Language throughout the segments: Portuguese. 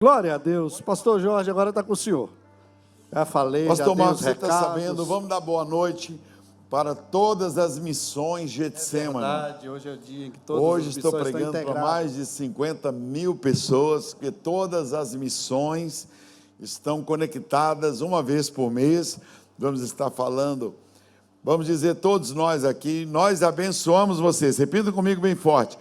Glória a Deus. Pastor Jorge agora está com o senhor. Já falei, Pastor já dei Marcos, os você está recados. sabendo, vamos dar boa noite para todas as missões Getsemane. Verdade, hoje é o dia em que todas Hoje as estou missões estão pregando para integradas. mais de 50 mil pessoas, porque todas as missões estão conectadas uma vez por mês. Vamos estar falando, vamos dizer todos nós aqui, nós abençoamos vocês. Repita comigo bem forte.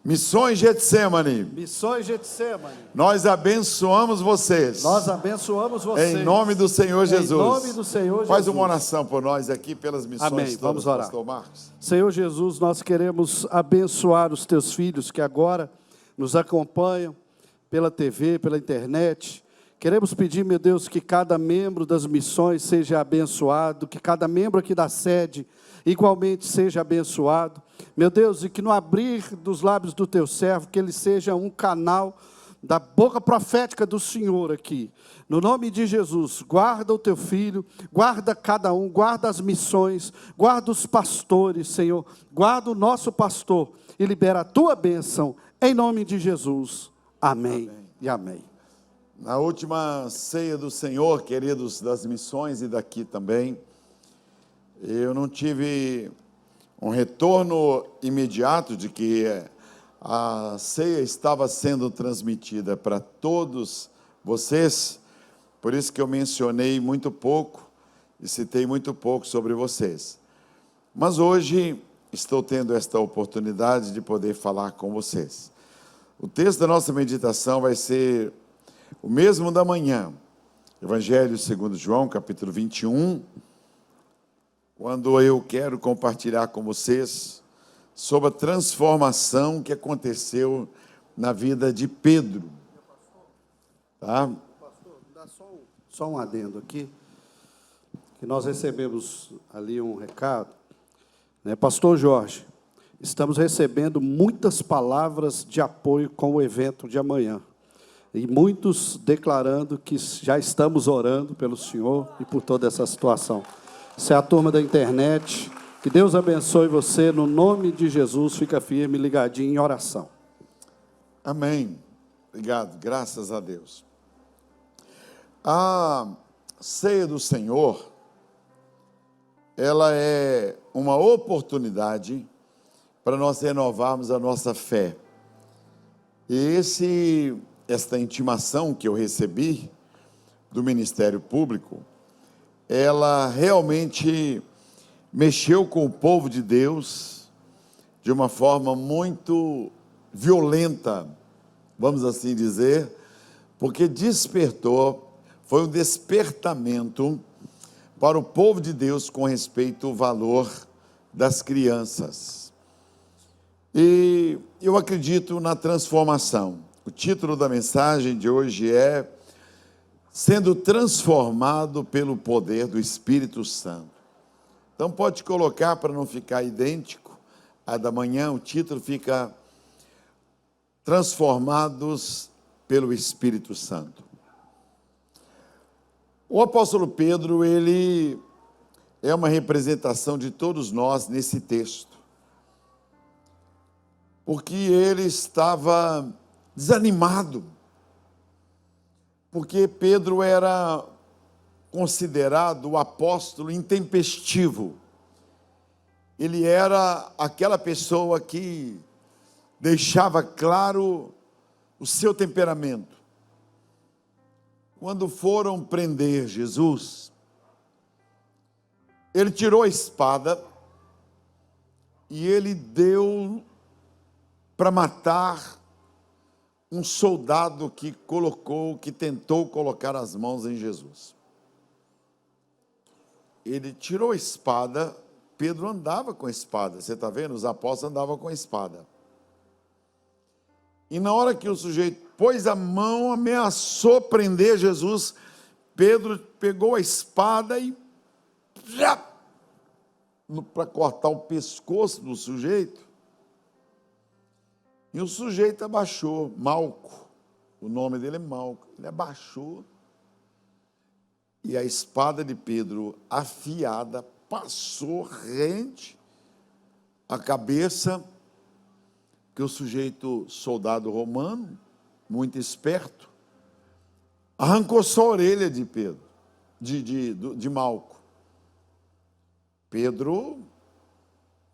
Missões Getsemane. Missões Getsemane. Nós abençoamos vocês. Nós abençoamos vocês. Em nome do Senhor Jesus. Em nome do Senhor Jesus. Faz uma oração por nós aqui, pelas missões. Amém. Todas, vamos orar. Pastor Marcos. Senhor Jesus, nós queremos abençoar os teus filhos que agora nos acompanham pela TV, pela internet. Queremos pedir, meu Deus, que cada membro das missões seja abençoado, que cada membro aqui da sede igualmente seja abençoado. Meu Deus, e que no abrir dos lábios do teu servo, que ele seja um canal da boca profética do Senhor aqui. No nome de Jesus, guarda o teu filho, guarda cada um, guarda as missões, guarda os pastores, Senhor, guarda o nosso pastor e libera a tua bênção, em nome de Jesus. Amém. E amém. Na última ceia do Senhor, queridos das missões e daqui também, eu não tive um retorno imediato de que a ceia estava sendo transmitida para todos vocês, por isso que eu mencionei muito pouco e citei muito pouco sobre vocês. Mas hoje estou tendo esta oportunidade de poder falar com vocês. O texto da nossa meditação vai ser o mesmo da manhã, Evangelho segundo João, capítulo 21, quando eu quero compartilhar com vocês sobre a transformação que aconteceu na vida de Pedro. Tá? Pastor, dá só um adendo aqui, que nós recebemos ali um recado, né? Pastor Jorge, estamos recebendo muitas palavras de apoio com o evento de amanhã, e muitos declarando que já estamos orando pelo Senhor e por toda essa situação. Isso é a turma da internet. Que Deus abençoe você, no nome de Jesus. Fica firme, ligadinho em oração. Amém. Obrigado, graças a Deus. A ceia do Senhor, ela é uma oportunidade para nós renovarmos a nossa fé. E esta intimação que eu recebi do Ministério Público, ela realmente mexeu com o povo de Deus de uma forma muito violenta, vamos assim dizer, porque despertou, foi um despertamento para o povo de Deus com respeito ao valor das crianças. E eu acredito na transformação. O título da mensagem de hoje é Sendo transformado pelo poder do Espírito Santo. Então pode colocar para não ficar idêntico a da manhã, o título fica Transformados pelo Espírito Santo. O apóstolo Pedro, ele é uma representação de todos nós nesse texto, porque ele estava desanimado, porque Pedro era considerado o apóstolo intempestivo. Ele era aquela pessoa que deixava claro o seu temperamento. Quando foram prender Jesus, ele tirou a espada e ele deu para matar um soldado que tentou colocar as mãos em Jesus. Ele tirou a espada, Pedro andava com a espada, você está vendo? Os apóstolos andavam com a espada. E na hora que o sujeito pôs a mão, ameaçou prender Jesus, Pedro pegou a espada e para cortar o pescoço do sujeito. E o sujeito abaixou, Malco, o nome dele é Malco, ele abaixou, e a espada de Pedro, afiada, passou rente a cabeça, que o sujeito, soldado romano, muito esperto, arrancou só a orelha de Pedro, de Malco. Pedro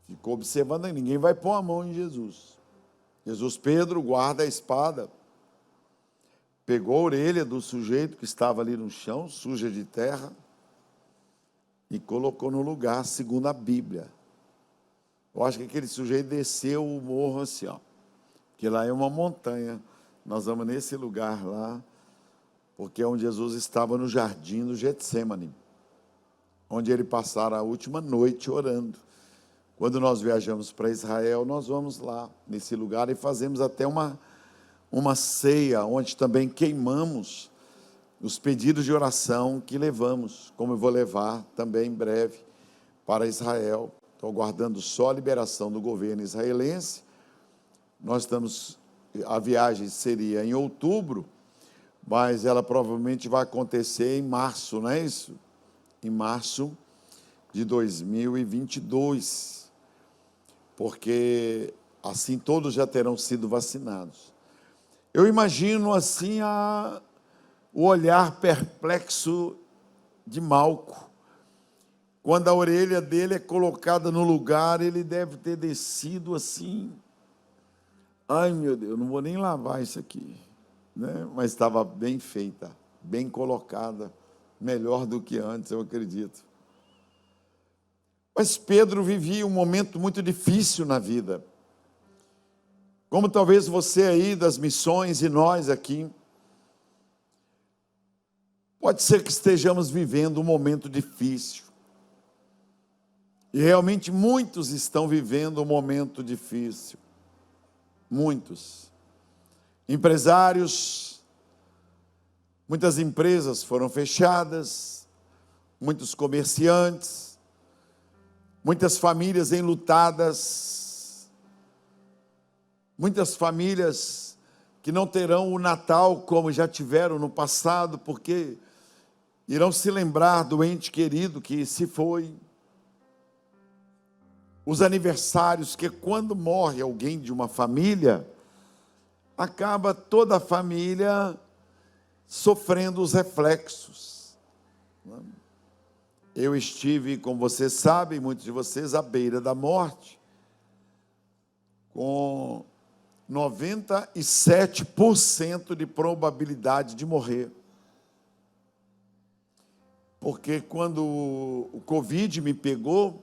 ficou observando, ninguém vai pôr a mão em Jesus. Pedro guarda a espada, pegou a orelha do sujeito que estava ali no chão, suja de terra, e colocou no lugar, segundo a Bíblia. Eu acho que aquele sujeito desceu o morro assim, ó, que lá é uma montanha. Nós vamos nesse lugar lá, porque é onde Jesus estava no jardim do Getsemane, onde ele passara a última noite orando. Quando nós viajamos para Israel, nós vamos lá, nesse lugar, e fazemos até uma ceia, onde também queimamos os pedidos de oração que levamos, como eu vou levar também em breve para Israel. Estou aguardando só a liberação do governo israelense. A viagem seria em outubro, mas ela provavelmente vai acontecer em março, não é isso? Em março de 2022, porque assim todos já terão sido vacinados. Eu imagino assim o olhar perplexo de Malco. Quando a orelha dele é colocada no lugar, ele deve ter descido assim. Ai, meu Deus, não vou nem lavar isso aqui, né? Mas estava bem feita, bem colocada, melhor do que antes, eu acredito. Mas Pedro vivia um momento muito difícil na vida. Como talvez você aí das missões e nós aqui, pode ser que estejamos vivendo um momento difícil. E realmente muitos estão vivendo um momento difícil. Muitos. Empresários, muitas empresas foram fechadas, muitos comerciantes, muitas famílias enlutadas, muitas famílias que não terão o Natal como já tiveram no passado, porque irão se lembrar do ente querido que se foi. Os aniversários, que quando morre alguém de uma família, acaba toda a família sofrendo os reflexos. Eu estive, como vocês sabem, muitos de vocês, à beira da morte, com 97% de probabilidade de morrer. Porque quando o Covid me pegou,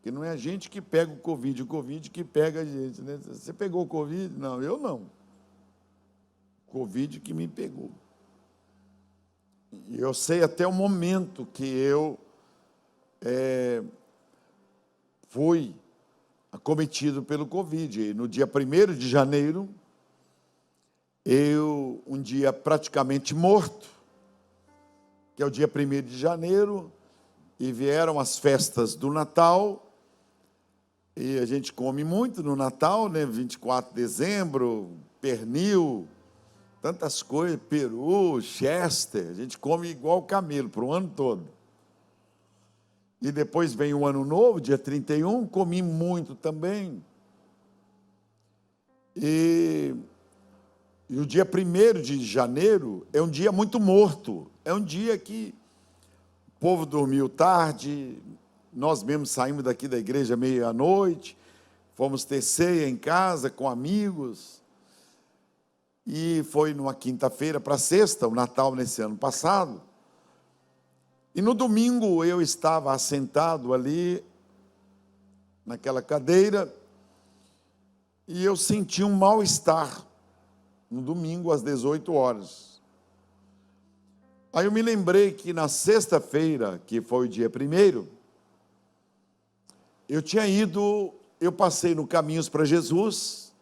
que não é a gente que pega o Covid que pega a gente, né? Você pegou o Covid? Não, eu não. Covid que me pegou. E eu sei até o momento que eu fui acometido pelo Covid. E no dia 1º de janeiro, um dia praticamente morto, que é o dia 1º de janeiro, e vieram as festas do Natal, e a gente come muito no Natal, né? 24 de dezembro, pernil, tantas coisas, peru, chester, a gente come igual camelo para o ano todo. E depois vem o Ano Novo, dia 31, comi muito também. E o dia 1º de janeiro é um dia muito morto, é um dia que o povo dormiu tarde, nós mesmos saímos daqui da igreja meia-noite, fomos ter ceia em casa com amigos, e foi numa quinta-feira para sexta, o Natal nesse ano passado, e no domingo eu estava assentado ali, naquela cadeira, e eu senti um mal-estar, no domingo às 18 horas. Aí eu me lembrei que na sexta-feira, que foi o dia 1º, eu passei no Caminhos para Jesus,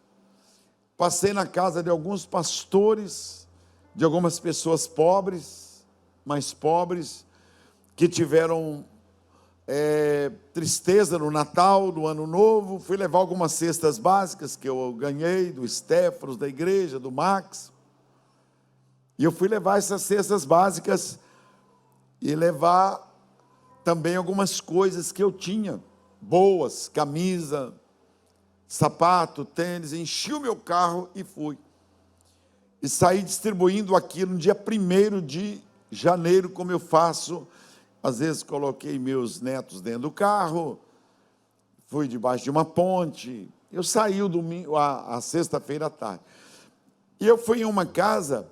passei na casa de alguns pastores, de algumas pessoas pobres, mais pobres, que tiveram tristeza no Natal, no Ano Novo. Fui levar algumas cestas básicas que eu ganhei do Estéfanos, da igreja, do Max. E eu fui levar essas cestas básicas e levar também algumas coisas que eu tinha, boas, camisa, sapato, tênis, enchi o meu carro e fui. e saí distribuindo aquilo no dia 1º de janeiro, como eu faço. Às vezes coloquei meus netos dentro do carro, fui debaixo de uma ponte. Eu saí o domingo, a sexta-feira à tarde. E eu fui em uma casa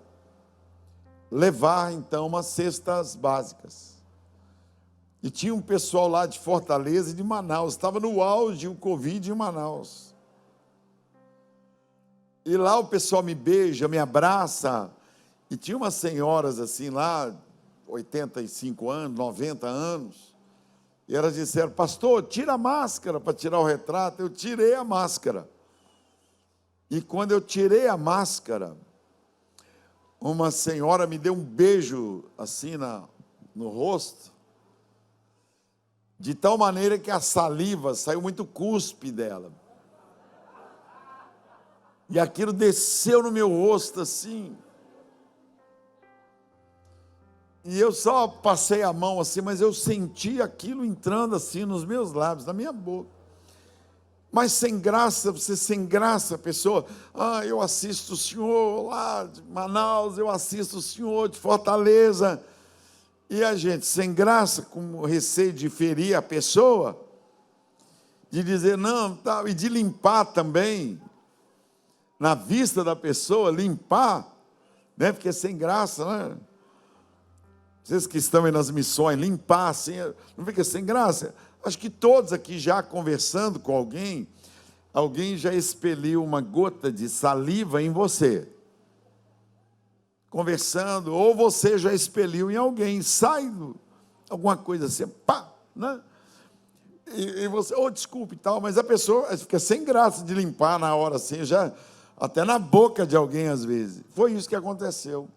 levar, então, umas cestas básicas. E tinha um pessoal lá de Fortaleza e de Manaus. Estava no auge o Covid em Manaus. E lá o pessoal me beija, me abraça. E tinha umas senhoras assim lá, 85 anos, 90 anos. E elas disseram: pastor, tira a máscara para tirar o retrato. Eu tirei a máscara. E quando eu tirei a máscara, uma senhora me deu um beijo assim no rosto, de tal maneira que a saliva saiu muito cuspe dela. E aquilo desceu no meu rosto assim. E eu só passei a mão assim, mas eu senti aquilo entrando assim nos meus lábios, na minha boca. Mas sem graça, você sem graça, a pessoa, eu assisto o senhor lá de Manaus, eu assisto o senhor de Fortaleza. E a gente, sem graça, com receio de ferir a pessoa, de dizer não, tá, e de limpar também, na vista da pessoa, limpar, né? Porque é sem graça, né? Vocês que estão aí nas missões, limpar assim, não fica sem graça? Acho que todos aqui já conversando com alguém já expeliu uma gota de saliva em você. Conversando, ou você já expeliu em alguém, sai alguma coisa assim, pá, né? E você, desculpe e tal, mas a pessoa fica sem graça de limpar na hora assim, já, até na boca de alguém às vezes. Foi isso que aconteceu.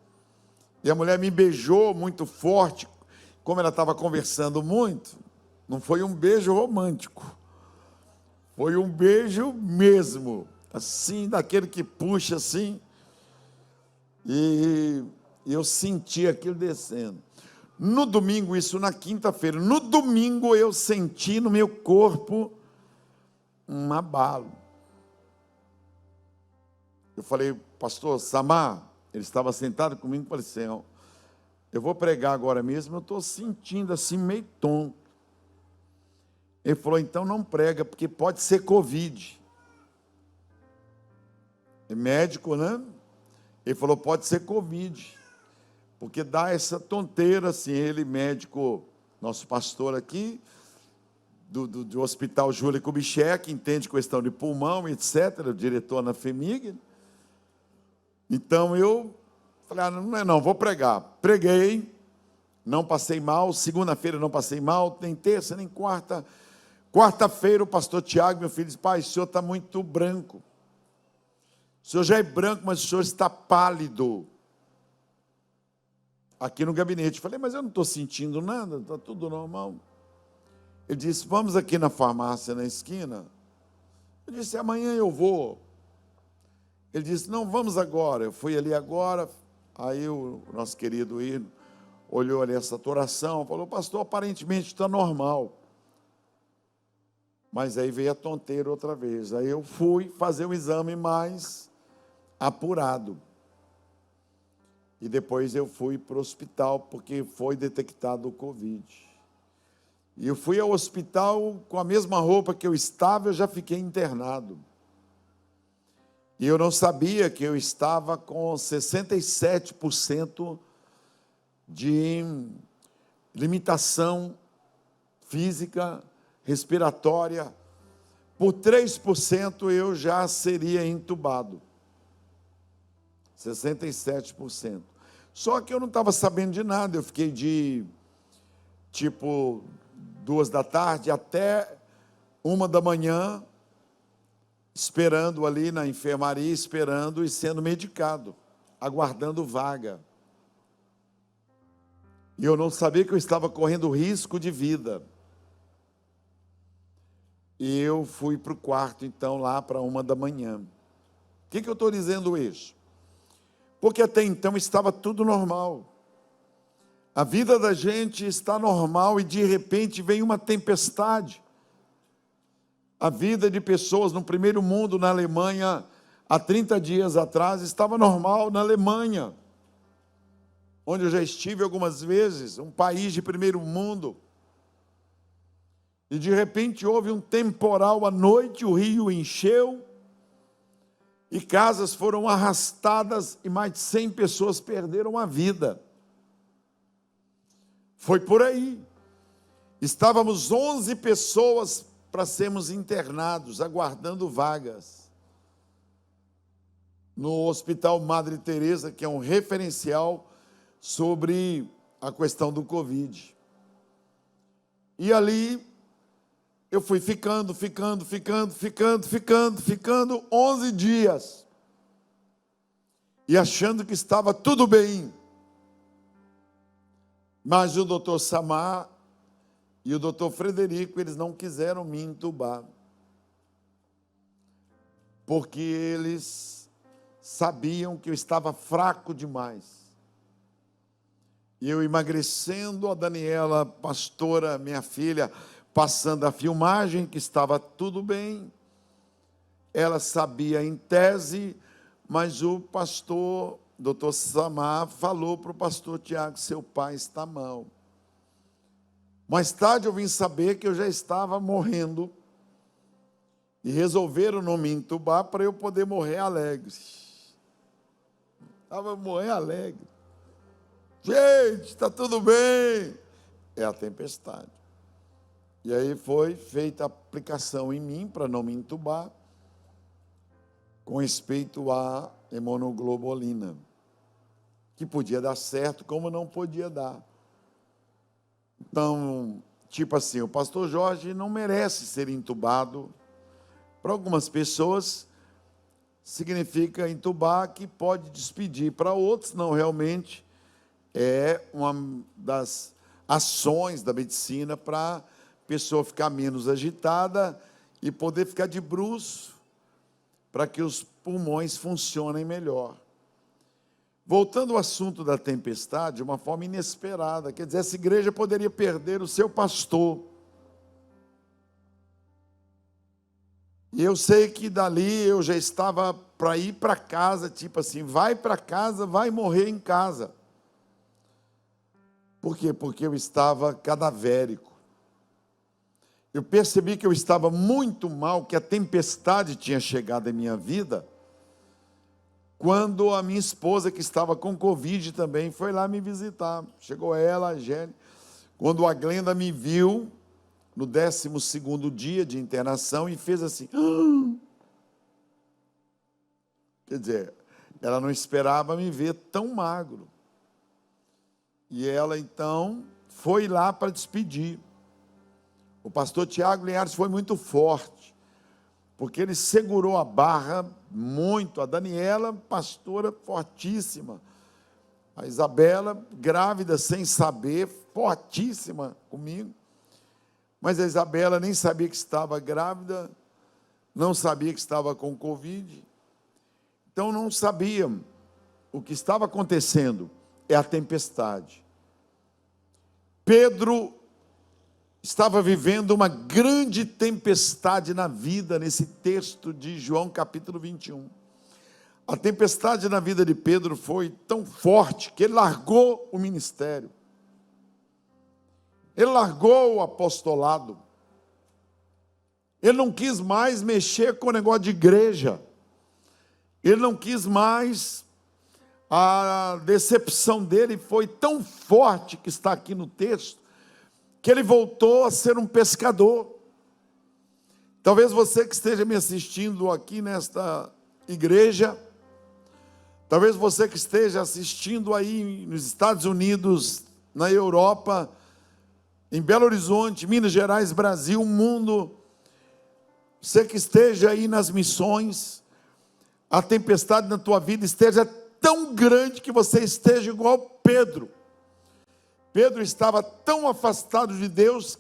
E a mulher me beijou muito forte, como ela estava conversando muito. Não foi um beijo romântico, foi um beijo mesmo, assim, daquele que puxa assim, e eu senti aquilo descendo. No domingo, isso na quinta-feira, no domingo eu senti no meu corpo um abalo. Eu falei: pastor Samar, ele estava sentado comigo, falei assim: eu vou pregar agora mesmo, eu estou sentindo assim meio tonto. Ele falou: então não prega, porque pode ser Covid. É médico, né? Ele falou: pode ser Covid, porque dá essa tonteira assim. Ele, médico, nosso pastor aqui, do Hospital Júlia Kubitschek, entende questão de pulmão, etc., diretor na FEMIG. Então eu falei: não é não, vou pregar. Preguei, não passei mal. Segunda-feira não passei mal, nem terça, nem quarta. Quarta-feira o pastor Tiago, meu filho, disse: pai, o senhor está muito branco. O senhor já é branco, mas o senhor está pálido. Aqui no gabinete. Eu falei: mas eu não estou sentindo nada, está tudo normal. Ele disse: vamos aqui na farmácia, na esquina. Eu disse: amanhã eu vou. Ele disse: não, vamos agora. Eu fui ali agora. Aí o nosso querido Hino olhou ali a saturação, falou: pastor, aparentemente está normal. Mas aí veio a tonteira outra vez. Aí eu fui fazer um exame mais apurado. E depois eu fui para o hospital, porque foi detectado o Covid. E eu fui ao hospital com a mesma roupa que eu estava, eu já fiquei internado. E eu não sabia que eu estava com 67% de limitação física, respiratória. Por 3% eu já seria entubado. 67%. Só que eu não estava sabendo de nada. Eu fiquei de, 2h até 1h, esperando ali na enfermaria, esperando e sendo medicado, aguardando vaga. E eu não sabia que eu estava correndo risco de vida. E eu fui para o quarto, então, lá para 1h. O que eu estou dizendo isso? Porque até então estava tudo normal. A vida da gente está normal e de repente vem uma tempestade. A vida de pessoas no primeiro mundo, na Alemanha, há 30 dias atrás estava normal na Alemanha, onde eu já estive algumas vezes, um país de primeiro mundo. E de repente houve um temporal à noite, o rio encheu, e casas foram arrastadas e mais de 100 pessoas perderam a vida. Foi por aí. Estávamos 11 pessoas para sermos internados, aguardando vagas, no Hospital Madre Teresa, que é um referencial sobre a questão do Covid. E ali eu fui ficando 11 dias. E achando que estava tudo bem. Mas o doutor Samar e o doutor Frederico, eles não quiseram me entubar. Porque eles sabiam que eu estava fraco demais. E eu emagrecendo, a Daniela, pastora, minha filha, passando a filmagem, que estava tudo bem. Ela sabia em tese, mas o pastor, doutor Samar, falou para o pastor Tiago, seu pai está mal. Mais tarde eu vim saber que eu já estava morrendo e resolveram não me entubar para eu poder morrer alegre. Estava morrendo alegre. Gente, está tudo bem. É a tempestade. E aí foi feita a aplicação em mim para não me entubar, com respeito à imunoglobulina, que podia dar certo, como não podia dar. Então, tipo assim, o pastor Jorge não merece ser entubado. Para algumas pessoas, significa entubar que pode despedir. Para outros, não, realmente é uma das ações da medicina para a pessoa ficar menos agitada e poder ficar de bruços, para que os pulmões funcionem melhor. Voltando ao assunto da tempestade, de uma forma inesperada, quer dizer, essa igreja poderia perder o seu pastor. E eu sei que dali eu já estava para ir para casa, tipo assim, vai para casa, vai morrer em casa. Por quê? Porque eu estava cadavérico. Eu percebi que eu estava muito mal, que a tempestade tinha chegado em minha vida, quando a minha esposa, que estava com Covid também, foi lá me visitar. Chegou ela, a Gênia. Quando a Glenda me viu, no 12º dia de internação, e fez assim. Quer dizer, ela não esperava me ver tão magro. E ela, então, foi lá para despedir. O pastor Tiago Linhares foi muito forte, porque ele segurou a barra muito. A Daniela, pastora fortíssima. A Isabela, grávida sem saber, fortíssima comigo. Mas a Isabela nem sabia que estava grávida, não sabia que estava com Covid. Então não sabiam o que estava acontecendo. É a tempestade. Pedro estava vivendo uma grande tempestade na vida, nesse texto de João capítulo 21. A tempestade na vida de Pedro foi tão forte que ele largou o ministério. Ele largou o apostolado. Ele não quis mais mexer com o negócio de igreja. Ele não quis mais. A decepção dele foi tão forte, que está aqui no texto, que ele voltou a ser um pescador. Talvez você que esteja me assistindo aqui nesta igreja, talvez você que esteja assistindo aí nos Estados Unidos, na Europa, em Belo Horizonte, Minas Gerais, Brasil, mundo, você que esteja aí nas missões, a tempestade na tua vida esteja tão grande que você esteja igual Pedro. Pedro estava tão afastado de Deus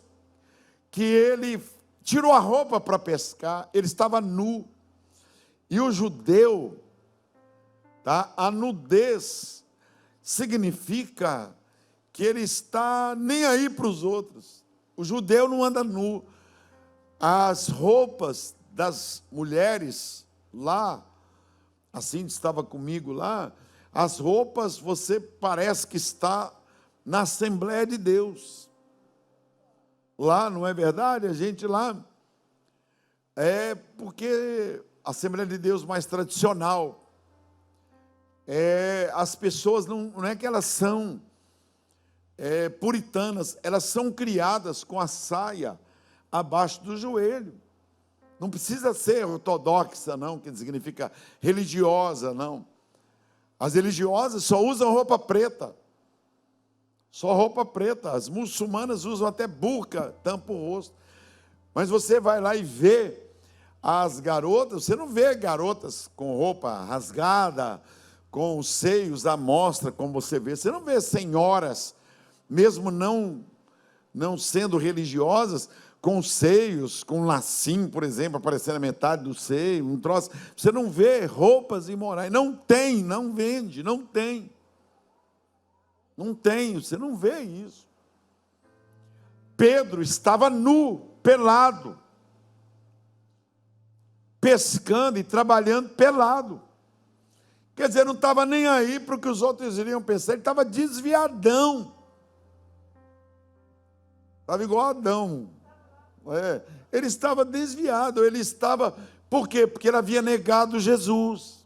que ele tirou a roupa para pescar, ele estava nu. E o judeu, tá? A nudez significa que ele está nem aí para os outros. O judeu não anda nu. As roupas das mulheres lá, a Cindy estava comigo lá, as roupas, você parece que está na Assembleia de Deus. Lá, não é verdade? A gente lá, porque a Assembleia de Deus mais tradicional, as pessoas não é que elas são puritanas, elas são criadas com a saia abaixo do joelho. Não precisa ser ortodoxa, não, que significa religiosa, não. As religiosas só usam roupa preta. Só roupa preta. As muçulmanas usam até burca, tampa o rosto. Mas você vai lá e vê as garotas, você não vê garotas com roupa rasgada, com os seios à mostra, como você vê. Você não vê senhoras, mesmo não sendo religiosas, com seios, com lacinho, por exemplo, aparecendo a metade do seio, um troço. Você não vê roupas imorais. Não tem, não vende, não tem. Não tem, você não vê isso. Pedro estava nu, pelado, pescando e trabalhando pelado. Quer dizer, não estava nem aí para o que os outros iriam pensar, ele estava desviadão. Estava igual Adão. Ele estava desviado, ele estava... Por quê? Porque ele havia negado Jesus.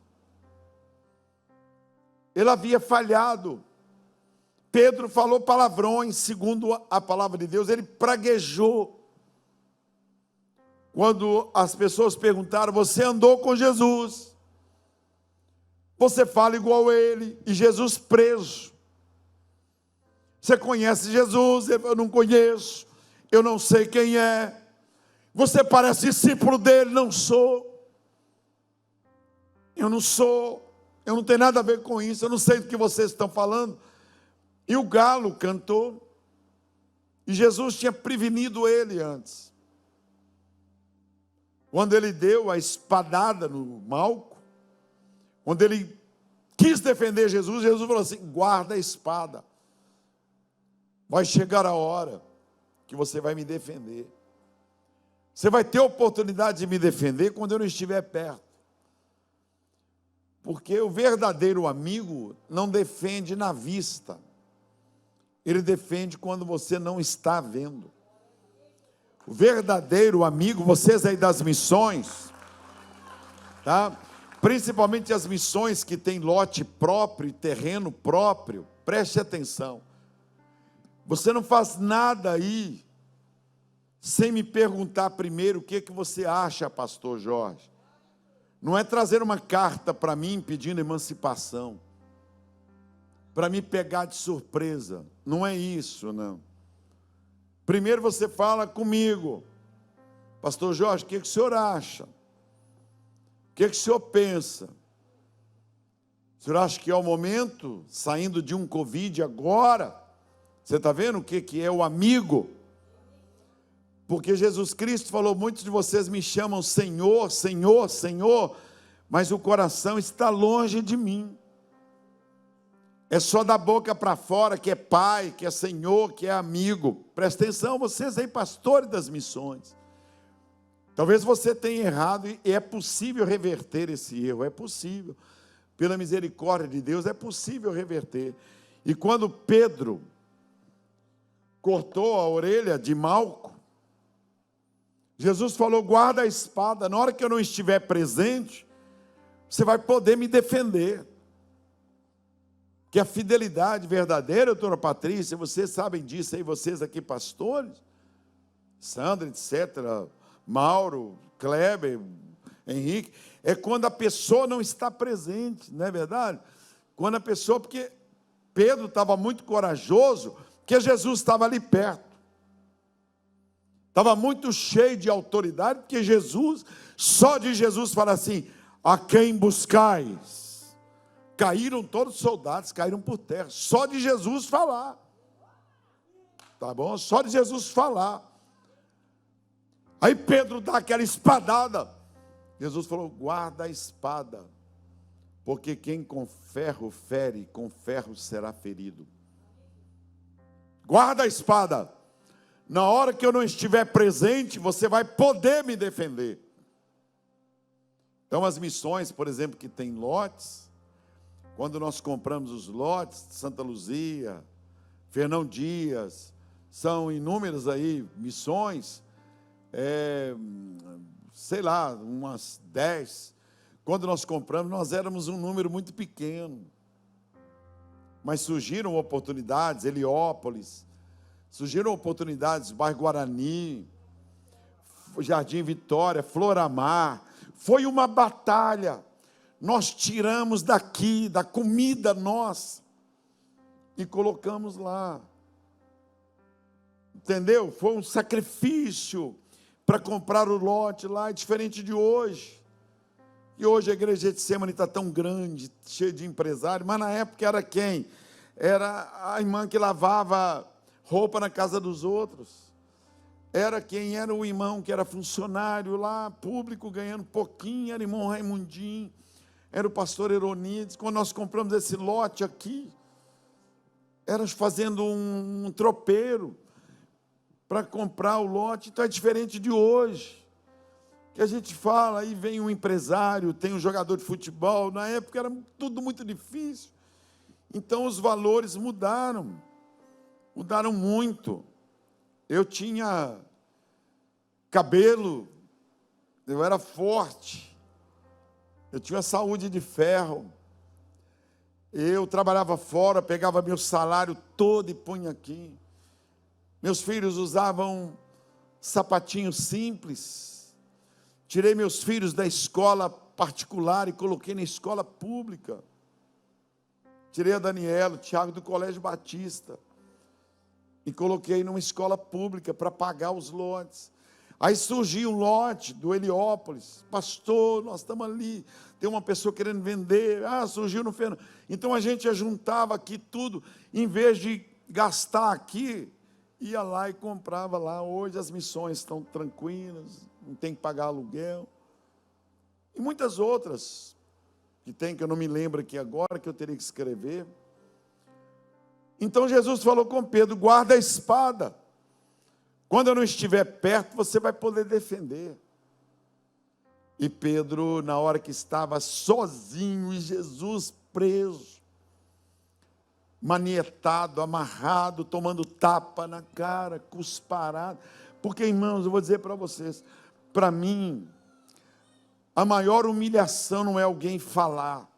Ele havia falhado. Pedro falou palavrões, segundo a palavra de Deus, ele praguejou. Quando as pessoas perguntaram, você andou com Jesus? Você fala igual a ele, e Jesus preso. Você conhece Jesus? Eu não conheço, eu não sei quem é. Você parece discípulo dele? Não sou. Eu não sou, eu não tenho nada a ver com isso, eu não sei do que vocês estão falando. E o galo cantou, e Jesus tinha prevenido ele antes. Quando ele deu a espadada no Malco, quando ele quis defender Jesus, Jesus falou assim, guarda a espada. Vai chegar a hora que você vai me defender. Você vai ter a oportunidade de me defender quando eu não estiver perto. Porque o verdadeiro amigo não defende na vista. Ele defende quando você não está vendo. O verdadeiro amigo, vocês aí das missões, tá? Principalmente as missões que têm lote próprio, terreno próprio, preste atenção. Você não faz nada aí sem me perguntar primeiro o que você acha, pastor Jorge. Não é trazer uma carta para mim pedindo emancipação, para me pegar de surpresa. Não é isso, não. Primeiro você fala comigo, pastor Jorge, o que o senhor acha? O que o senhor pensa? O senhor acha que é o momento, saindo de um Covid agora? Você está vendo o que é o amigo? Porque Jesus Cristo falou, muitos de vocês me chamam Senhor, Senhor, Senhor, mas o coração está longe de mim. É só da boca para fora que é pai, que é senhor, que é amigo. Presta atenção, vocês aí, pastores das missões. Talvez você tenha errado e é possível reverter esse erro, é possível. Pela misericórdia de Deus, é possível reverter. E quando Pedro cortou a orelha de Malco, Jesus falou, guarda a espada, na hora que eu não estiver presente, você vai poder me defender. Que a fidelidade verdadeira, doutora Patrícia, vocês sabem disso aí, vocês aqui pastores, Sandra, etc., Mauro, Kleber, Henrique, é quando a pessoa não está presente, não é verdade? Quando a pessoa, porque Pedro estava muito corajoso, porque Jesus estava ali perto, estava muito cheio de autoridade, porque Jesus, só de Jesus fala assim, a quem buscais? Caíram todos os soldados, caíram por terra, só de Jesus falar, tá bom? Só de Jesus falar. Aí Pedro dá aquela espadada, Jesus falou, guarda a espada, porque quem com ferro fere, com ferro será ferido. Guarda a espada, na hora que eu não estiver presente, você vai poder me defender. Então, as missões, por exemplo, que tem lotes, quando nós compramos os lotes, Santa Luzia, Fernão Dias, são inúmeras aí missões, sei lá, umas 10. Quando nós compramos, nós éramos um número muito pequeno. Mas surgiram oportunidades, Heliópolis, surgiram oportunidades, bairro Guarani, Jardim Vitória, Floramar. Foi uma batalha. Nós tiramos daqui, da comida nossa, e colocamos lá. Entendeu? Foi um sacrifício para comprar o lote lá, é diferente de hoje. E hoje a igreja de Getsemane está tão grande, cheia de empresários, mas na época era quem? Era a irmã que lavava roupa na casa dos outros. Era quem? Era o irmão que era funcionário lá, público, ganhando pouquinho, era o irmão Raimundinho, era o pastor Eronides. Quando nós compramos esse lote aqui, era fazendo um tropeiro para comprar o lote. Então é diferente de hoje, que a gente fala, aí vem um empresário, tem um jogador de futebol. Na época era tudo muito difícil, então os valores mudaram muito. Eu tinha cabelo, eu era forte, eu tinha saúde de ferro, eu trabalhava fora, pegava meu salário todo e punha aqui. Meus filhos usavam sapatinhos simples. Tirei meus filhos da escola particular e coloquei na escola pública. Tirei a Daniela, o Tiago do Colégio Batista e coloquei numa escola pública para pagar os lotes. Aí surgiu um lote do Heliópolis. Pastor, nós estamos ali, tem uma pessoa querendo vender. Surgiu no Fernando. Então a gente juntava aqui tudo, em vez de gastar aqui, ia lá e comprava lá. Hoje as missões estão tranquilas, não tem que pagar aluguel. E muitas outras que tem, que eu não me lembro aqui agora, que eu teria que escrever. Então Jesus falou com Pedro: guarda a espada. Quando eu não estiver perto, você vai poder defender. E Pedro, na hora que estava sozinho e Jesus preso, manietado, amarrado, tomando tapa na cara, cusparado. Porque, irmãos, eu vou dizer para vocês, para mim, a maior humilhação não é alguém falar,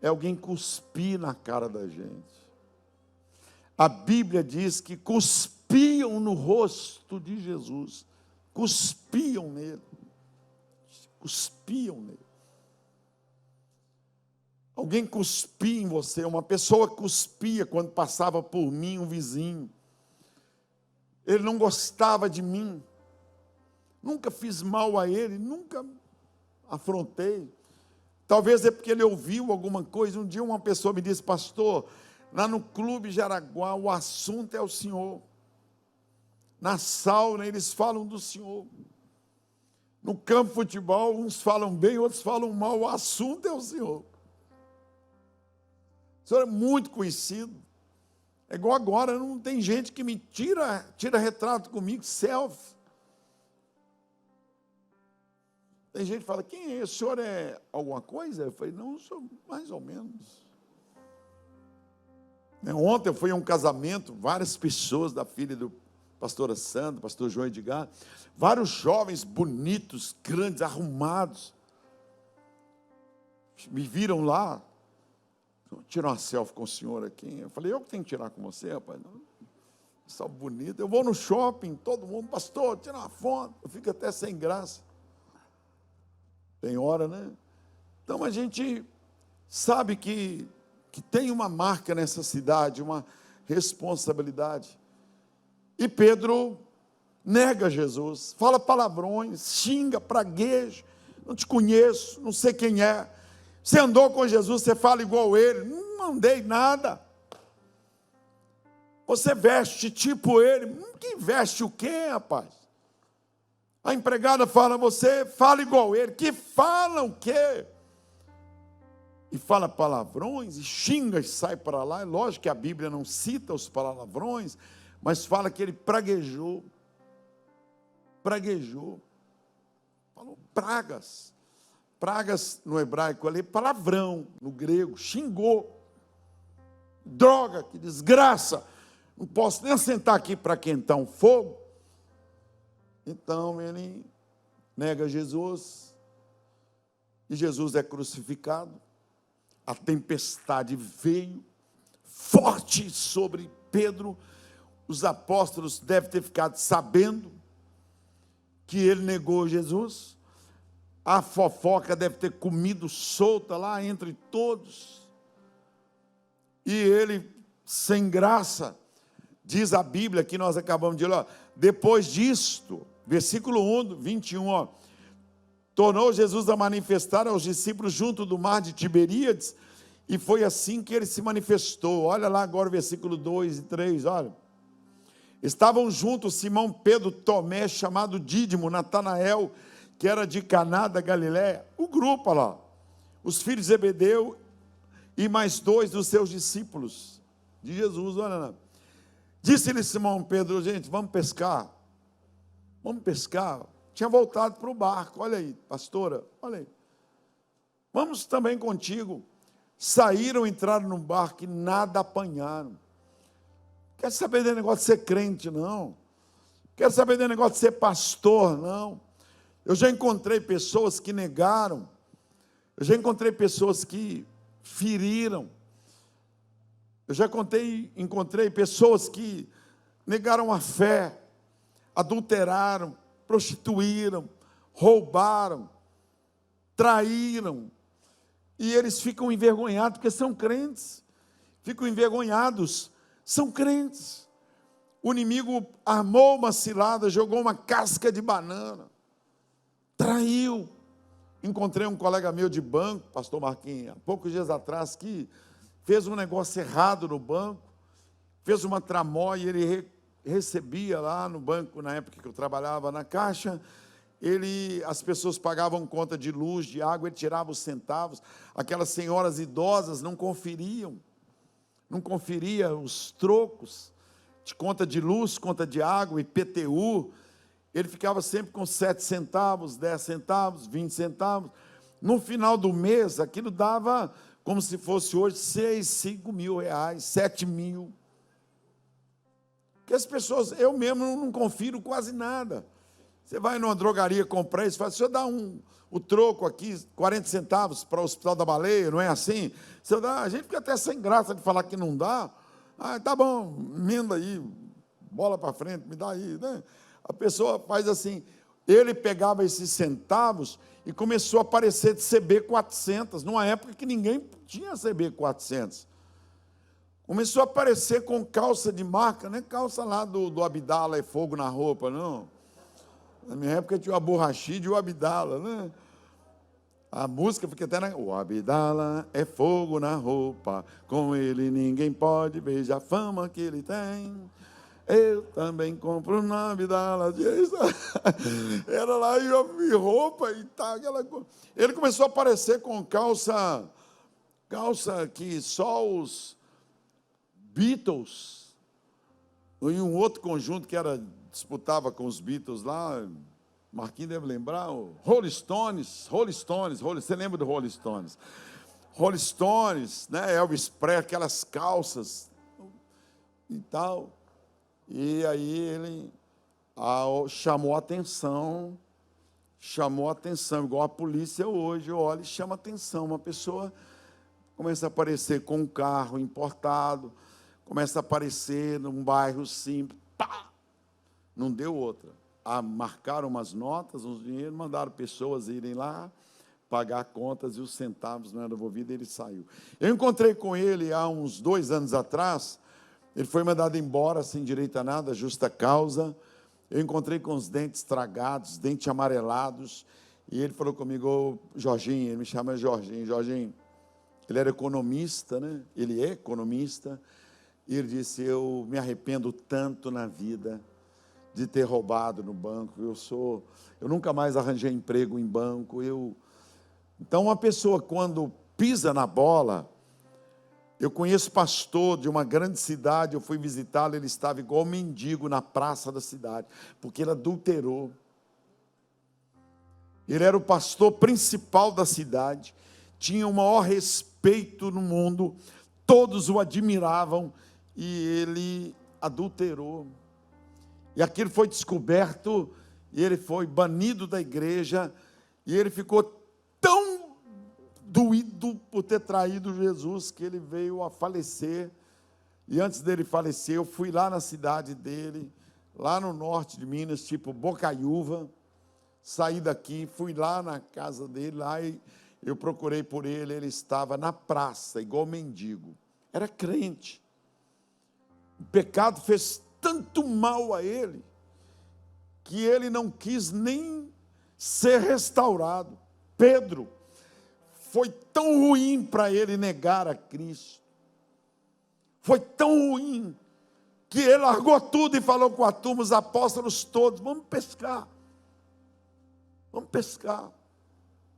é alguém cuspir na cara da gente. A Bíblia diz que cuspiam no rosto de Jesus, cuspiam nele. Alguém cuspia em você, uma pessoa cuspia quando passava por mim, um vizinho. Ele não gostava de mim, nunca fiz mal a ele, nunca afrontei. Talvez é porque ele ouviu alguma coisa. Um dia uma pessoa me disse: pastor, lá no Clube Jaraguá o assunto é o senhor. Na sauna eles falam do senhor. No campo de futebol uns falam bem, outros falam mal, o assunto é o senhor. O senhor é muito conhecido. É igual agora, não tem gente que me tira retrato comigo, selfie. Tem gente que fala: quem é? O senhor é alguma coisa? Eu falei: não, eu sou mais ou menos. Ontem eu fui a um casamento, várias pessoas da filha do pastor Sandra, pastor João Edgar, vários jovens bonitos, grandes, arrumados, me viram lá. Vou tirar uma selfie com o senhor aqui. Eu falei: eu que tenho que tirar com você, rapaz? Não, só bonito. Eu vou no shopping, todo mundo: pastor, tira uma foto. Eu fico até sem graça. Tem hora, né? Então a gente sabe que tem uma marca nessa cidade, uma responsabilidade. E Pedro nega Jesus, fala palavrões, xinga, pragueja: não te conheço, não sei quem é. Você andou com Jesus, você fala igual ele. Não andei nada. Você veste tipo ele. Que veste o quê, rapaz? A empregada fala: você fala igual ele. Que fala o quê? E fala palavrões, e xinga e sai para lá. É lógico que a Bíblia não cita os palavrões, mas fala que ele praguejou. Falou pragas. Pragas no hebraico ali, palavrão no grego, xingou. Droga, que desgraça, não posso nem sentar aqui para quentar um fogo. Então ele nega Jesus, e Jesus é crucificado. A tempestade veio forte sobre Pedro. Os apóstolos devem ter ficado sabendo que ele negou Jesus. A fofoca deve ter comido solta lá entre todos. E ele, sem graça, diz a Bíblia que nós acabamos de ler, ó, depois disto, versículo 1, 21, ó, tornou Jesus a manifestar aos discípulos junto do mar de Tiberíades, e foi assim que ele se manifestou. Olha lá agora o versículo 2 e 3, olha. Estavam juntos Simão, Pedro, Tomé, chamado Dídimo, Natanael, que era de Caná da Galiléia, o grupo, olha lá, os filhos de Zebedeu, e mais 2 dos seus discípulos de Jesus. Olha lá. Disse-lhe Simão Pedro, gente, vamos pescar. Vamos pescar. Tinha voltado para o barco. Olha aí, pastora, olha aí. Vamos também contigo. Saíram, entraram no barco e nada apanharam. Quer saber de negócio de ser crente, não. Quer saber de negócio de ser pastor, não. Eu já encontrei pessoas que negaram. Eu já encontrei pessoas que feriram. Eu já encontrei pessoas que negaram a fé, adulteraram, prostituíram, roubaram, traíram, e eles ficam envergonhados porque são crentes, ficam envergonhados, são crentes. O inimigo armou uma cilada, jogou uma casca de banana, traiu. Encontrei um colega meu de banco, pastor Marquinhos, há poucos dias atrás, que fez um negócio errado no banco, fez uma tramóia, ele recebia lá no banco, na época que eu trabalhava na Caixa, as pessoas pagavam conta de luz, de água, ele tirava os centavos, aquelas senhoras idosas não conferia os trocos de conta de luz, conta de água, IPTU, ele ficava sempre com 7 centavos, 10 centavos, 20 centavos. No final do mês, aquilo dava, como se fosse hoje, 6, 5 mil reais, 7 mil. Porque as pessoas, eu mesmo não confiro quase nada. Você vai numa drogaria comprar isso, fala, se eu dar o troco aqui, 40 centavos para o Hospital da Baleia, não é assim? Se eu dar, a gente fica até sem graça de falar que não dá. Ah, tá bom, emenda aí, bola para frente, me dá aí, né? A pessoa faz assim, ele pegava esses centavos e começou a aparecer de CB 400, numa época que ninguém tinha CB 400. Começou a aparecer com calça de marca, não é calça lá do Abdala é fogo na roupa, não. Na minha época tinha o Aborrachid e o Abdala, né? A música fica até na... O Abdala é fogo na roupa, com ele ninguém pode, veja a fama que ele tem. Eu também compro na Abdala. Era lá e eu vi roupa e tal. Ele começou a aparecer com calça que só os Beatles, e um outro conjunto que disputava com os Beatles lá, Marquinhos deve lembrar, o Rolling Stones, você lembra do Rolling Stones? Rolling Stones, né, Elvis Presley, aquelas calças e tal. E aí ele chamou a atenção, igual a polícia hoje, olha e chama atenção. Uma pessoa começa a aparecer com um carro importado, começa a aparecer num bairro simples, pá! Não deu outra. Marcaram umas notas, uns dinheiros, mandaram pessoas irem lá, pagar contas e os centavos não eram devolvidos, ele saiu. Eu encontrei com ele há uns 2 anos atrás, ele foi mandado embora sem direito a nada, justa causa. Eu encontrei com os dentes estragados, dentes amarelados, e ele falou comigo, ô, Jorginho, ele me chama Jorginho, ele era economista, né? Ele é economista, e ele disse, eu me arrependo tanto na vida de ter roubado no banco, eu nunca mais arranjei emprego em banco. Então, uma pessoa, quando pisa na bola, eu conheço pastor de uma grande cidade, eu fui visitá-lo, ele estava igual mendigo na praça da cidade, porque ele adulterou. Ele era o pastor principal da cidade, tinha o maior respeito no mundo, todos o admiravam, e ele adulterou. E aquilo foi descoberto, e ele foi banido da igreja, e ele ficou tão doído por ter traído Jesus, que ele veio a falecer. E antes dele falecer, eu fui lá na cidade dele, lá no norte de Minas, tipo Bocaiúva, saí daqui, fui lá na casa dele, lá e eu procurei por ele, ele estava na praça, igual mendigo, era crente. O pecado fez tanto mal a ele, que ele não quis nem ser restaurado. Pedro, foi tão ruim para ele negar a Cristo, foi tão ruim, que ele largou tudo e falou com a turma, os apóstolos todos, vamos pescar,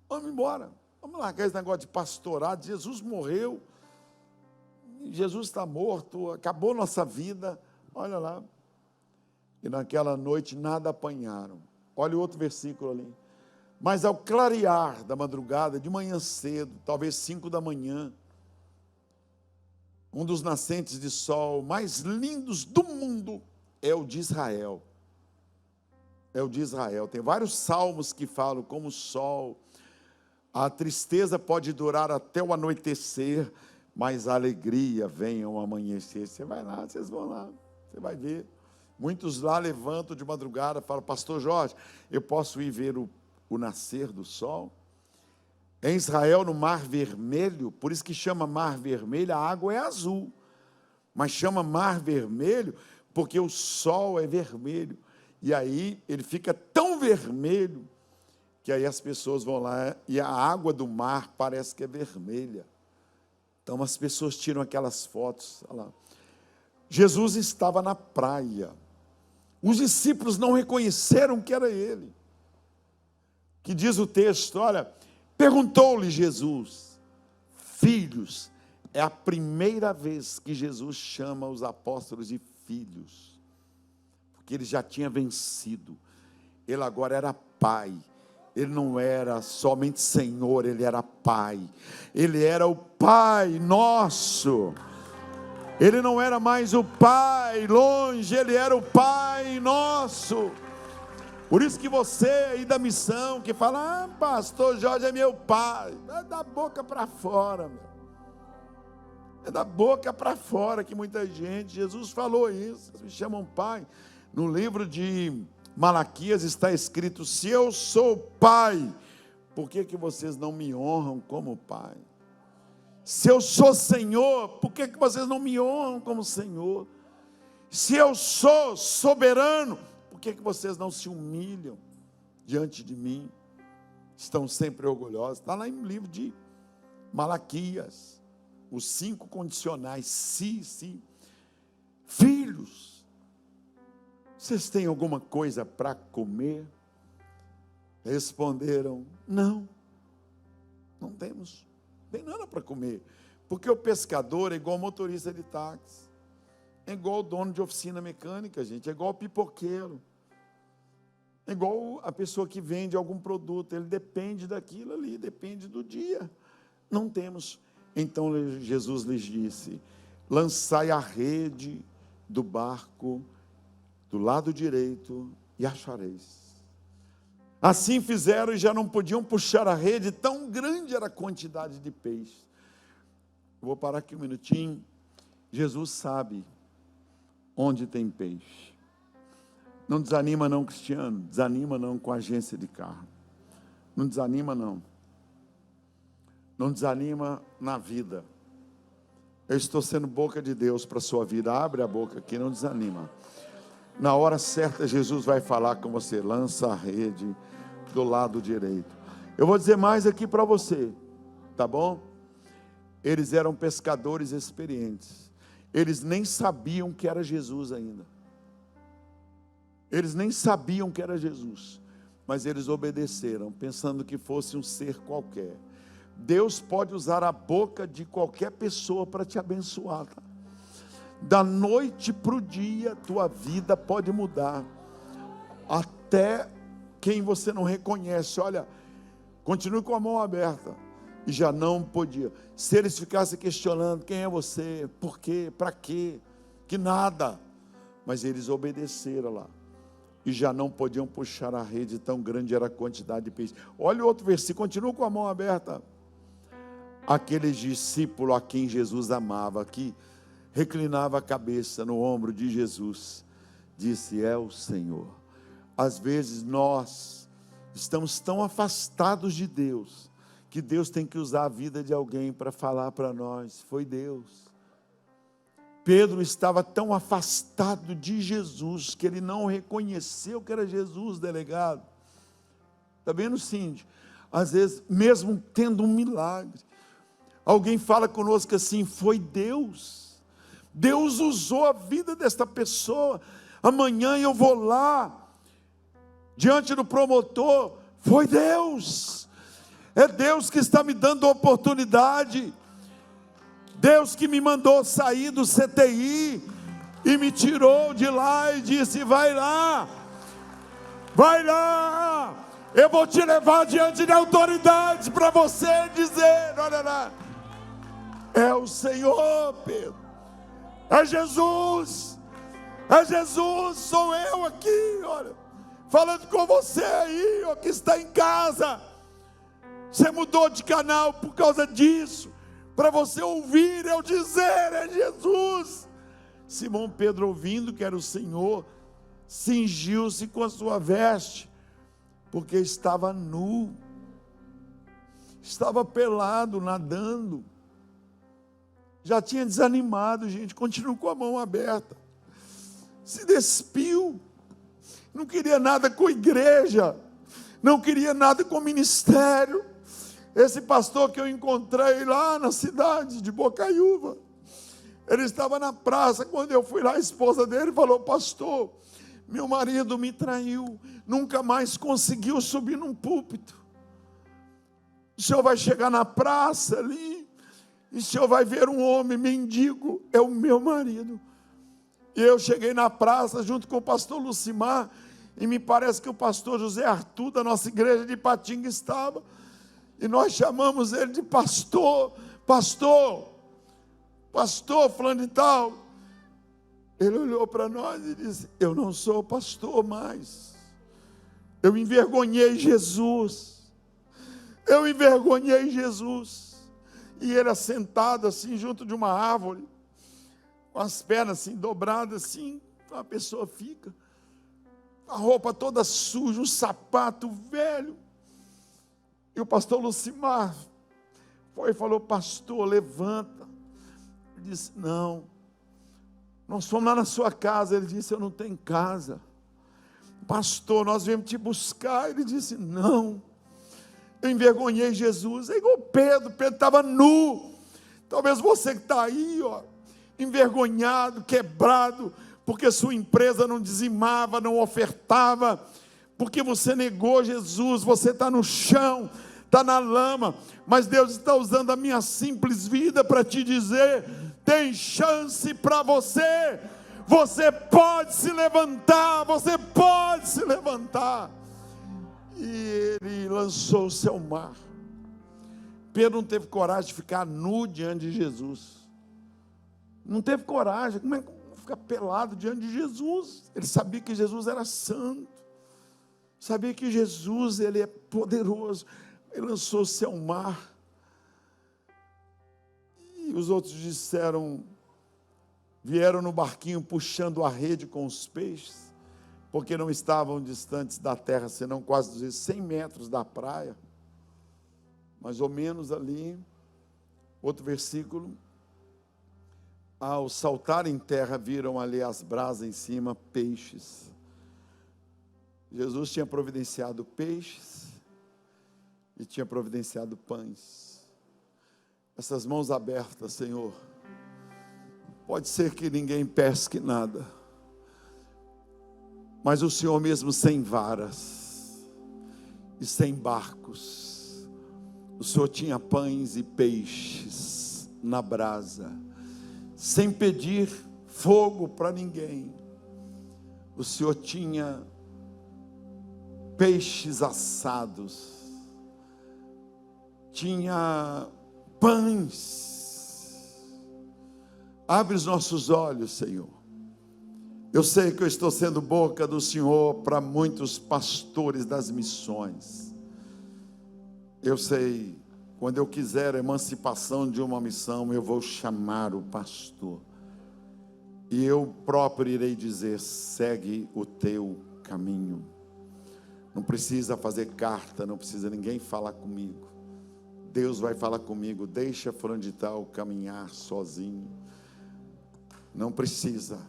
vamos embora, vamos largar esse negócio de pastorado. Jesus morreu, Jesus está morto, acabou nossa vida, olha lá. E naquela noite nada apanharam. Olha o outro versículo ali. Mas ao clarear da madrugada, de manhã cedo, talvez 5 da manhã, um dos nascentes de sol mais lindos do mundo é o de Israel. É o de Israel. Tem vários salmos que falam como o sol, a tristeza pode durar até o anoitecer, mas a alegria vem ao amanhecer. Você vai lá, vocês vão lá, você vai ver. Muitos lá levantam de madrugada, falam, pastor Jorge, eu posso ir ver o nascer do sol? Em Israel, no Mar Vermelho, por isso que chama Mar Vermelho, a água é azul, mas chama Mar Vermelho porque o sol é vermelho, e aí ele fica tão vermelho, que aí as pessoas vão lá, e a água do mar parece que é vermelha, então as pessoas tiram aquelas fotos, olha lá. Jesus estava na praia, os discípulos não reconheceram que era ele, que diz o texto, olha, perguntou-lhe Jesus, filhos, é a primeira vez que Jesus chama os apóstolos de filhos, porque ele já tinha vencido, ele agora era pai, ele não era somente Senhor, ele era pai, ele era o Pai nosso, ele não era mais o Pai longe, ele era o Pai nosso. Por isso que você aí da missão, que fala, pastor Jorge é meu pai, é da boca para fora, meu. É da boca para fora que muita gente, Jesus falou isso, vocês me chamam pai. No livro de Malaquias está escrito, se eu sou pai, por que vocês não me honram como pai? Se eu sou Senhor, por que vocês não me honram como Senhor? Se eu sou soberano, por que vocês não se humilham diante de mim? Estão sempre orgulhosos. Está lá no livro de Malaquias, os 5 condicionais. Se. Filhos, vocês têm alguma coisa para comer? Responderam, não temos, não tem nada para comer. Porque o pescador é igual motorista de táxi, é igual o dono de oficina mecânica, gente, é igual o pipoqueiro, é igual a pessoa que vende algum produto, ele depende daquilo ali, depende do dia. Não temos. Então Jesus lhes disse, lançai a rede do barco do lado direito e achareis. Assim fizeram e já não podiam puxar a rede, tão grande era a quantidade de peixe. Eu vou parar aqui um minutinho. Jesus sabe onde tem peixe. Não desanima não, Cristiano, desanima não com a agência de carro. Não desanima não. Não desanima na vida. Eu estou sendo boca de Deus para a sua vida. Abre a boca aqui, não desanima. Na hora certa, Jesus vai falar com você. Lança a rede do lado direito. Eu vou dizer mais aqui para você, tá bom? Eles eram pescadores experientes. Eles nem sabiam que era Jesus ainda. Eles nem sabiam que era Jesus. Mas eles obedeceram, pensando que fosse um ser qualquer. Deus pode usar a boca de qualquer pessoa para te abençoar, tá? Da noite para o dia, tua vida pode mudar. Até quem você não reconhece. Olha, continue com a mão aberta. E já não podia. Se eles ficassem questionando, quem é você? Por quê? Para quê? Que nada. Mas eles obedeceram lá. E já não podiam puxar a rede, tão grande era a quantidade de peixes. Olha o outro versículo, continua com a mão aberta. Aquele discípulo a quem Jesus amava, que reclinava a cabeça no ombro de Jesus, disse: é o Senhor. Às vezes nós estamos tão afastados de Deus, que Deus tem que usar a vida de alguém para falar para nós: foi Deus. Pedro estava tão afastado de Jesus, que ele não reconheceu que era Jesus, delegado. Está vendo, Cindy? Às vezes, mesmo tendo um milagre, alguém fala conosco assim: foi Deus. Deus usou a vida desta pessoa. Amanhã eu vou lá, diante do promotor. Foi Deus. É Deus que está me dando a oportunidade. Deus que me mandou sair do CTI e me tirou de lá e disse: vai lá, eu vou te levar diante da autoridade para você dizer: olha lá, é o Senhor, Pedro, é Jesus, sou eu aqui, olha, falando com você aí, ó, que está em casa. Você mudou de canal por causa disso, para você ouvir eu dizer: é Jesus. Simão Pedro, ouvindo que era o Senhor, cingiu-se com a sua veste, porque estava nu, estava pelado, nadando, já tinha desanimado, gente. Continua com a mão aberta, se despiu, não queria nada com a igreja, não queria nada com o ministério. Esse pastor que eu encontrei lá na cidade de Bocaiúva, ele estava na praça. Quando eu fui lá, a esposa dele falou: pastor, meu marido me traiu, nunca mais conseguiu subir num púlpito. O senhor vai chegar na praça ali, e o senhor vai ver um homem mendigo, é o meu marido. E eu cheguei na praça junto com o pastor Lucimar, e me parece que o pastor José Arthur, da nossa igreja de Ipatinga, estava. E nós chamamos ele de pastor, fulano e tal. Ele olhou para nós e disse: eu não sou pastor mais. Eu envergonhei Jesus. E ele assentado assim, junto de uma árvore, com as pernas assim, dobradas assim, a pessoa fica, a roupa toda suja, um sapato velho. E o pastor Lucimar foi e falou: pastor, levanta. Ele disse: não, nós fomos lá na sua casa. Ele disse: eu não tenho casa. Pastor, nós viemos te buscar. Ele disse: não, eu envergonhei Jesus. É igual Pedro estava nu. Talvez você que está aí, ó, envergonhado, quebrado, porque sua empresa não dizimava, não ofertava, porque você negou Jesus, você está no chão, está na lama, mas Deus está usando a minha simples vida para te dizer: tem chance para você, você pode se levantar, E ele lançou-se ao mar. Pedro não teve coragem de ficar nu diante de Jesus, não teve coragem. Como é que ficar pelado diante de Jesus? Ele sabia que Jesus era santo, sabia que Jesus, ele é poderoso. Ele lançou-se ao mar. E os outros vieram no barquinho puxando a rede com os peixes, porque não estavam distantes da terra, senão quase 100 metros da praia, mais ou menos ali. Outro versículo: ao saltar em terra, viram ali as brasas em cima, peixes. Jesus tinha providenciado peixes e tinha providenciado pães. Essas mãos abertas, Senhor, pode ser que ninguém pesque nada, mas o Senhor mesmo, sem varas e sem barcos, o Senhor tinha pães e peixes na brasa, sem pedir fogo para ninguém. O Senhor tinha peixes assados, tinha pães. Abre os nossos olhos, Senhor. Eu sei que eu estou sendo boca do Senhor para muitos pastores das missões. Eu sei, quando eu quiser a emancipação de uma missão, eu vou chamar o pastor. E eu próprio irei dizer: segue o teu caminho. Não precisa fazer carta, não precisa ninguém falar comigo. Deus vai falar comigo. Deixa fulano de tal caminhar sozinho. Não precisa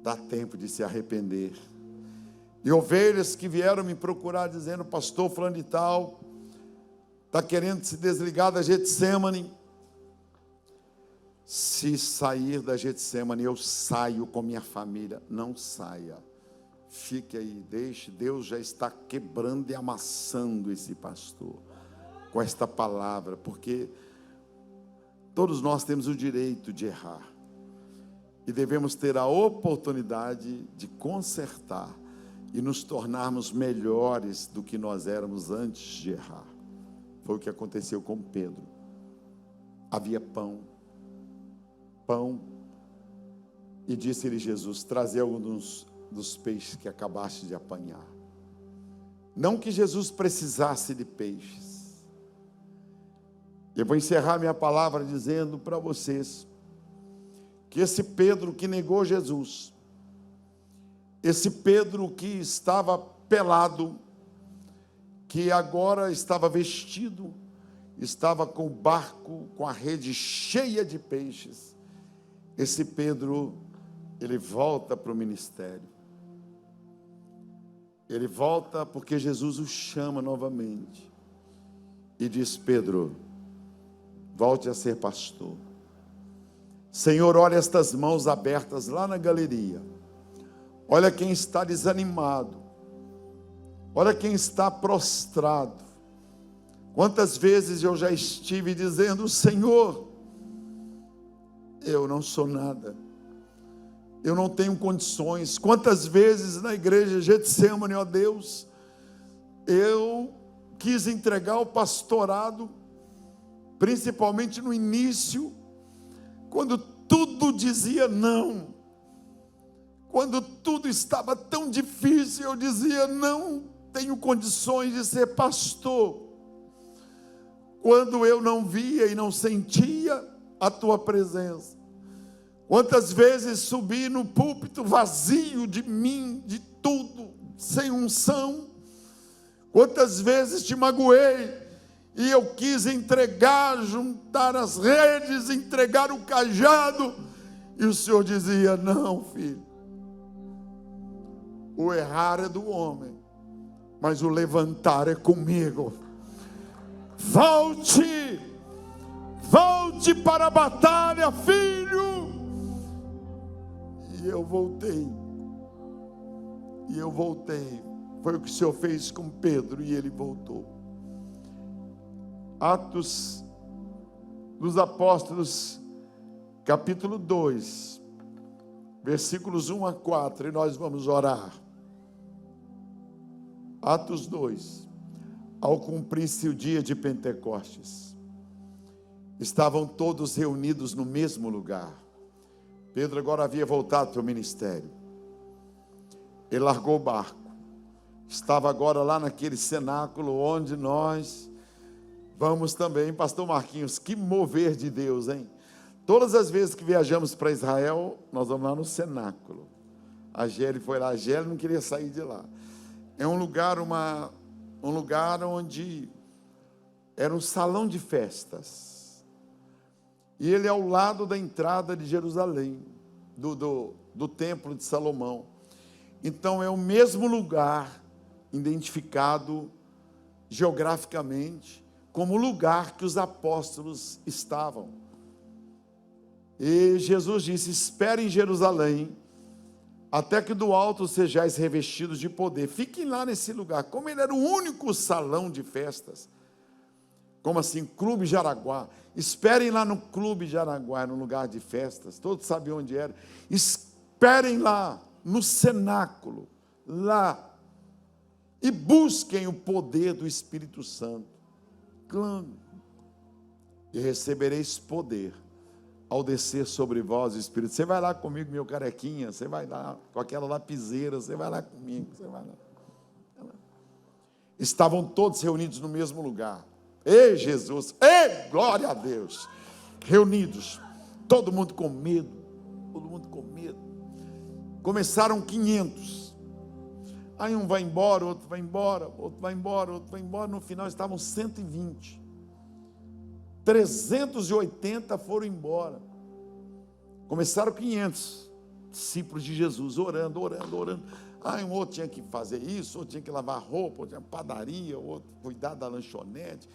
dar tempo de se arrepender. E ovelhas que vieram me procurar dizendo: pastor fulano de tal está querendo se desligar da Getsemane. Se sair da Getsemane, eu saio com minha família. Não saia, fique aí, deixe. Deus já está quebrando e amassando esse pastor com esta palavra, porque todos nós temos o direito de errar e devemos ter a oportunidade de consertar e nos tornarmos melhores do que nós éramos antes de errar. Foi o que aconteceu com Pedro. Havia pão, e disse-lhe Jesus: traze alguns dos peixes que acabaste de apanhar. Não que Jesus precisasse de peixes. Eu vou encerrar minha palavra dizendo para vocês que esse Pedro que negou Jesus, esse Pedro que estava pelado, que agora estava vestido, estava com o barco, com a rede cheia de peixes, esse Pedro, ele volta para o ministério. Ele volta porque Jesus o chama novamente e diz: Pedro, volte a ser pastor. Senhor, olha estas mãos abertas lá na galeria. Olha quem está desanimado. Olha quem está prostrado. Quantas vezes eu já estive dizendo: Senhor, eu não sou nada, eu não tenho condições. Quantas vezes na igreja Getsemane, ó Deus, eu quis entregar o pastorado, principalmente no início, quando tudo dizia não, quando tudo estava tão difícil, eu dizia: não tenho condições de ser pastor. Quando eu não via e não sentia a tua presença. Quantas vezes subi no púlpito vazio de mim, de tudo, sem unção. Quantas vezes te magoei e eu quis entregar, juntar as redes, entregar o cajado, e o Senhor dizia: não, filho, o errar é do homem, mas o levantar é comigo. Volte para a batalha, filho. E eu voltei. Foi o que o Senhor fez com Pedro, e ele voltou. Atos dos Apóstolos, capítulo 2, versículos 1 a 4, e nós vamos orar. Atos 2. Ao cumprir-se o dia de Pentecostes, estavam todos reunidos no mesmo lugar. Pedro agora havia voltado para o ministério. Ele largou o barco. Estava agora lá naquele cenáculo onde nós vamos também. Pastor Marquinhos, que mover de Deus, hein? Todas as vezes que viajamos para Israel, nós vamos lá no cenáculo. A Géli foi lá. A Géli não queria sair de lá. É um lugar onde era um salão de festas, e ele é ao lado da entrada de Jerusalém, do templo de Salomão. Então é o mesmo lugar, identificado geograficamente, como o lugar que os apóstolos estavam. E Jesus disse: esperem em Jerusalém, até que do alto sejais revestidos de poder. Fiquem lá nesse lugar. Como ele era o único salão de festas, como assim, Clube Jaraguá, esperem lá no Clube Jaraguá, no lugar de festas, todos sabiam onde era. Esperem lá, no cenáculo, lá e busquem o poder do Espírito Santo. Clame, e recebereis poder ao descer sobre vós o Espírito. Você vai lá comigo, meu carequinha, você vai lá com aquela lapiseira, você vai lá comigo, você vai lá. Estavam todos reunidos no mesmo lugar. Ei, Jesus, ei, glória a Deus. Reunidos, todo mundo com medo, todo mundo com medo. Começaram 500. Aí um vai embora, outro vai embora, outro vai embora, outro vai embora. No final estavam 120. 380 foram embora. Começaram 500 discípulos de Jesus, orando. Aí um outro tinha que fazer isso, outro tinha que lavar roupa, outro tinha padaria, outro cuidar da lanchonete,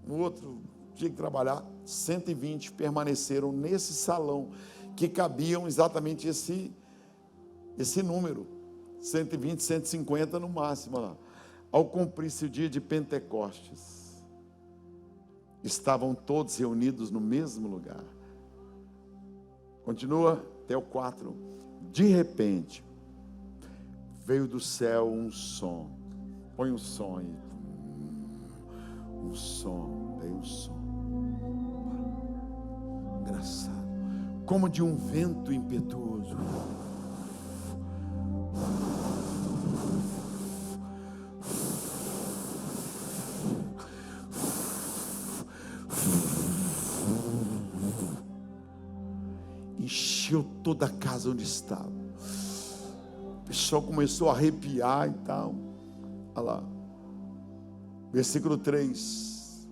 o outro tinha que trabalhar. 120 permaneceram nesse salão, que cabiam exatamente esse número, 120, 150 no máximo lá. Ao cumprir-se o dia de Pentecostes, estavam todos reunidos no mesmo lugar. Continua até o 4. De repente, veio do céu um som. Põe um som aí. Um som, veio um som. Engraçado. Como de um vento impetuoso. Encheu toda a casa onde estava. O pessoal começou a arrepiar e tal. Olha lá. Versículo 3.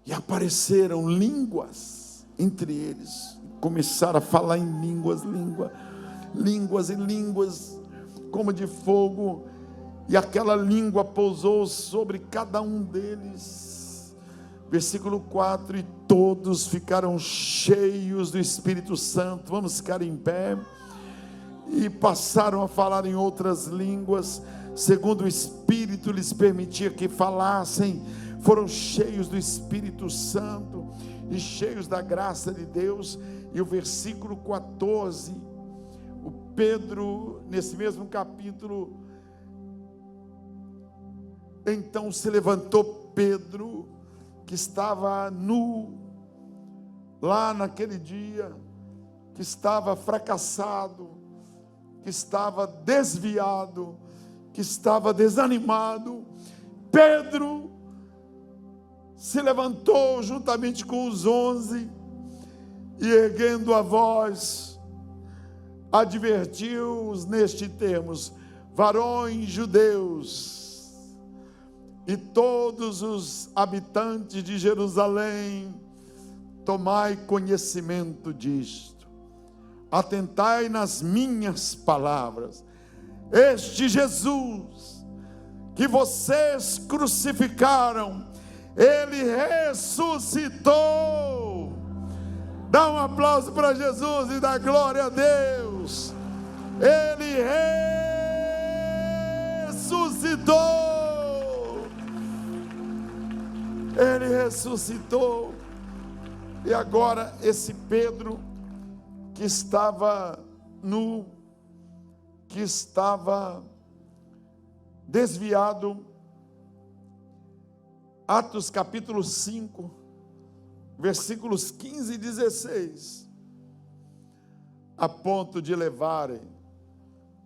E apareceram línguas entre eles. Começaram a falar em línguas, como de fogo. E aquela língua pousou sobre cada um deles. Versículo 4. E todos ficaram cheios do Espírito Santo. Vamos ficar em pé. E passaram a falar em outras línguas, segundo o Espírito lhes permitia que falassem. Foram cheios do Espírito Santo e cheios da graça de Deus. E o versículo 14, o Pedro, nesse mesmo capítulo, então se levantou Pedro, que estava nu, lá naquele dia, que estava fracassado, que estava desviado, que estava desanimado. Pedro se levantou juntamente com os 11 e, erguendo a voz, advertiu-os neste termos: varões judeus e todos os habitantes de Jerusalém, tomai conhecimento disto. Atentai nas minhas palavras. Este Jesus que vocês crucificaram, ele ressuscitou. Dá um aplauso para Jesus e dá glória a Deus. Ele ressuscitou. Ele ressuscitou. E agora esse Pedro, que estava nu, que estava desviado. Atos capítulo 5, versículos 15 e 16, a ponto de levarem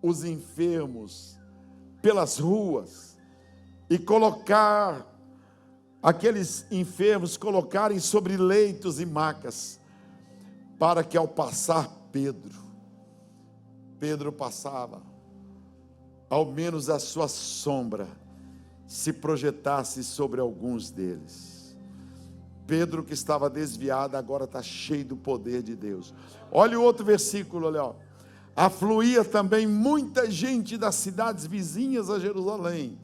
os enfermos pelas ruas e colocar aqueles enfermos, colocarem sobre leitos e macas, para que ao passar Pedro passava, ao menos a sua sombra se projetasse sobre alguns deles. Pedro, que estava desviado, agora está cheio do poder de Deus. Olha o outro versículo, olha, ó. Afluía também muita gente das cidades vizinhas a Jerusalém,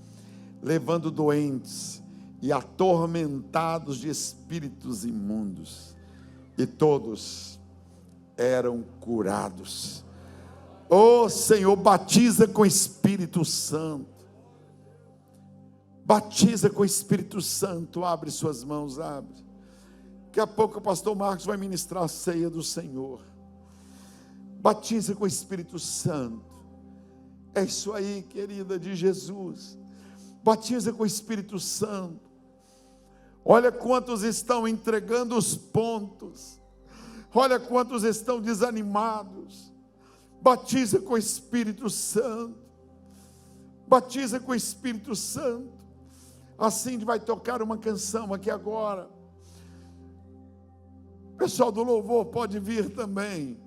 levando doentes e atormentados de espíritos imundos, e todos eram curados. Oh Senhor, batiza com o Espírito Santo. Batiza com o Espírito Santo. Abre suas mãos, abre. Daqui a pouco o pastor Marcos vai ministrar a ceia do Senhor. Batiza com o Espírito Santo. É isso aí, querida, de Jesus. Batiza com o Espírito Santo. Olha quantos estão entregando os pontos. Olha quantos estão desanimados. Batiza com o Espírito Santo. Batiza com o Espírito Santo. Assim vai tocar uma canção aqui agora. O pessoal do louvor pode vir também.